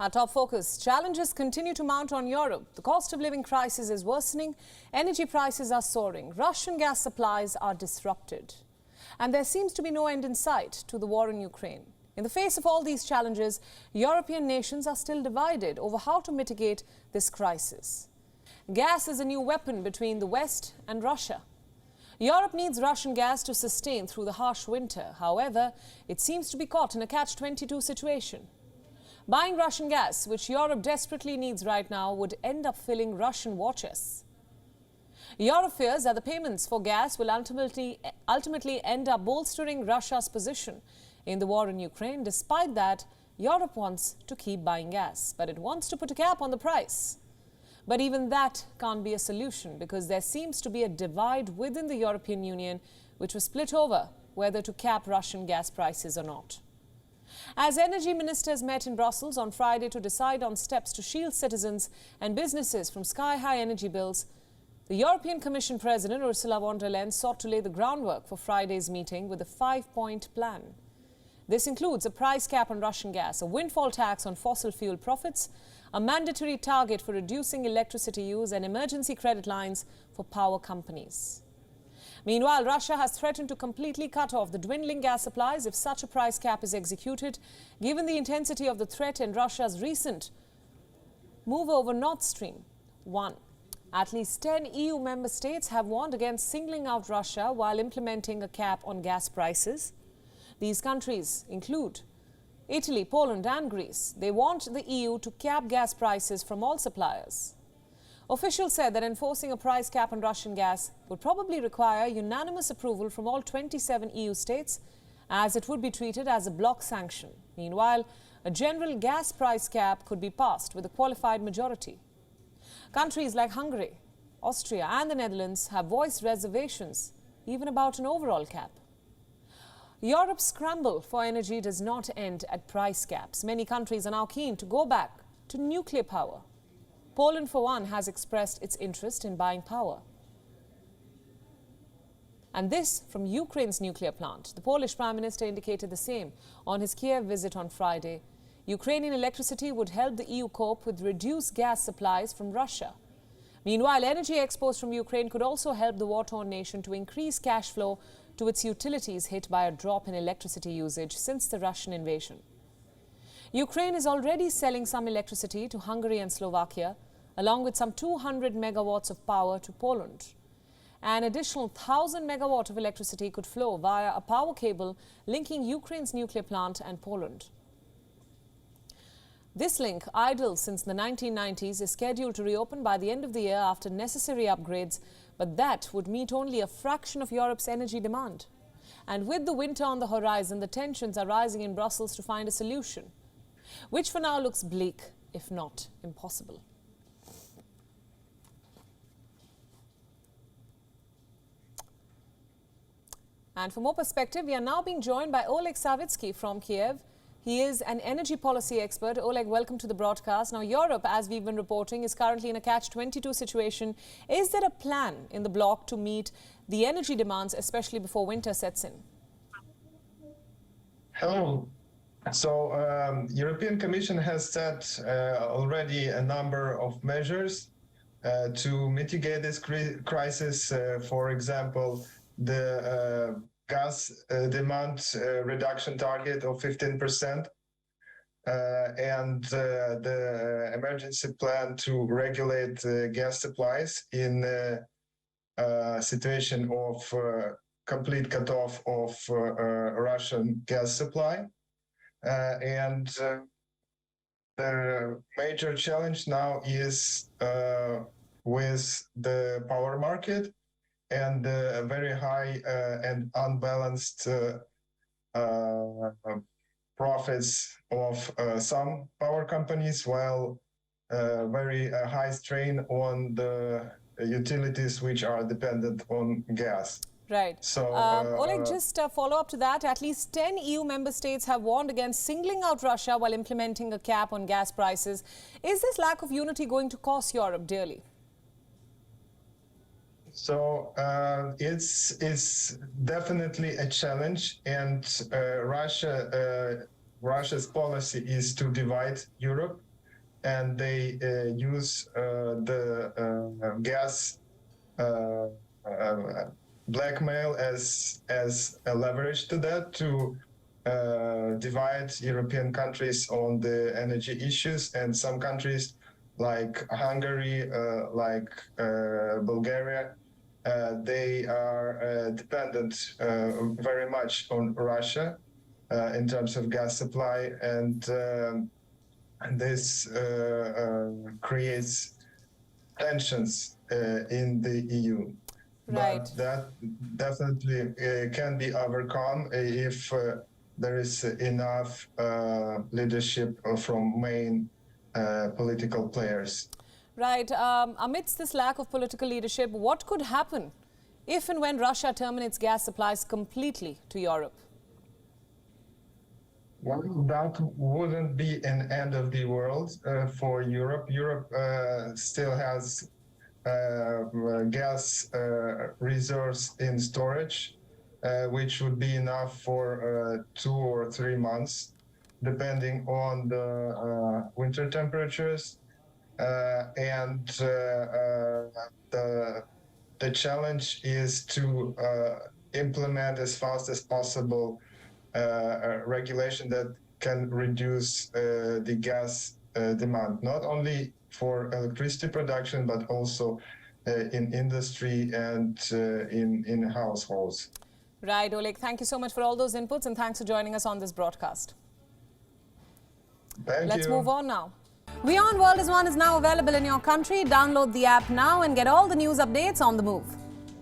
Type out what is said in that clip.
Our top focus, challenges continue to mount on Europe. The cost of living crisis is worsening, energy prices are soaring, Russian gas supplies are disrupted. And there seems to be no end in sight to the war in Ukraine. In the face of all these challenges, European nations are still divided over how to mitigate this crisis. Gas is a new weapon between the West and Russia. Europe needs Russian gas to sustain through the harsh winter. However, it seems to be caught in a catch-22 situation. Buying Russian gas, which Europe desperately needs right now, would end up filling Russian war chests. Europe fears that the payments for gas will ultimately end up bolstering Russia's position in the war in Ukraine. Despite that, Europe wants to keep buying gas, but it wants to put a cap on the price. But even that can't be a solution because there seems to be a divide within the European Union which was split over whether to cap Russian gas prices or not. As energy ministers met in Brussels on Friday to decide on steps to shield citizens and businesses from sky-high energy bills, the European Commission President Ursula von der Leyen sought to lay the groundwork for Friday's meeting with a 5-point plan. This includes a price cap on Russian gas, a windfall tax on fossil fuel profits, a mandatory target for reducing electricity use, and emergency credit lines for power companies. Meanwhile, Russia has threatened to completely cut off the dwindling gas supplies if such a price cap is executed, given the intensity of the threat and Russia's recent move over Nord Stream 1. At least 10 EU member states have warned against singling out Russia while implementing a cap on gas prices. These countries include Italy, Poland and Greece. They want the EU to cap gas prices from all suppliers. Officials said that enforcing a price cap on Russian gas would probably require unanimous approval from all 27 EU states, as it would be treated as a bloc sanction. Meanwhile, a general gas price cap could be passed with a qualified majority. Countries like Hungary, Austria and the Netherlands have voiced reservations even about an overall cap. Europe's scramble for energy does not end at price caps. Many countries are now keen to go back to nuclear power. Poland, for one, has expressed its interest in buying power. And this from Ukraine's nuclear plant. The Polish Prime Minister indicated the same on his Kiev visit on Friday. Ukrainian electricity would help the EU cope with reduced gas supplies from Russia. Meanwhile, energy exports from Ukraine could also help the war-torn nation to increase cash flow to its utilities hit by a drop in electricity usage since the Russian invasion. Ukraine is already selling some electricity to Hungary and Slovakia, along with some 200 megawatts of power to Poland. An additional 1,000 megawatt of electricity could flow via a power cable linking Ukraine's nuclear plant and Poland. This link, idle since the 1990s, is scheduled to reopen by the end of the year after necessary upgrades, but that would meet only a fraction of Europe's energy demand. And with the winter on the horizon, the tensions are rising in Brussels to find a solution, which for now looks bleak, if not impossible. And for more perspective, we are now being joined by Oleg Savitsky from Kiev. He is an energy policy expert. Oleg, welcome to the broadcast. Now, Europe, as we've been reporting, is currently in a catch-22 situation. Is there a plan in the bloc to meet the energy demands, especially before winter sets in? Hello. So, European Commission has set already a number of measures to mitigate this crisis. For example, the gas demand reduction target of 15%, and the emergency plan to regulate gas supplies in a situation of complete cutoff of Russian gas supply. And the major challenge now is with the power market and very high and unbalanced profits of some power companies, while very high strain on the utilities which are dependent on gas. Right. So, Oleg, just follow up to that. At least 10 EU member states have warned against singling out Russia while implementing a cap on gas prices. Is this lack of unity going to cost Europe dearly? So it's definitely a challenge, and Russia's policy is to divide Europe and they use the gas blackmail as a leverage to that, to divide European countries on the energy issues, and some countries like Hungary, like Bulgaria, they are dependent very much on Russia in terms of gas supply, and this creates tensions in the EU. Right. But that definitely can be overcome if there is enough leadership from main political players. Right. Amidst this lack of political leadership, what could happen if and when Russia terminates gas supplies completely to Europe? Well, that wouldn't be an end of the world for Europe. Europe still has gas reserves in storage, which would be enough for 2 or 3 months, depending on the winter temperatures. And the challenge is to implement as fast as possible a regulation that can reduce the gas demand, not only for electricity production, but also in industry and in households. Right, Oleg. Thank you so much for all those inputs, and thanks for joining us on this broadcast. Let's move on now. WION World is now available in your country. Download the app now and get all the news updates on the move.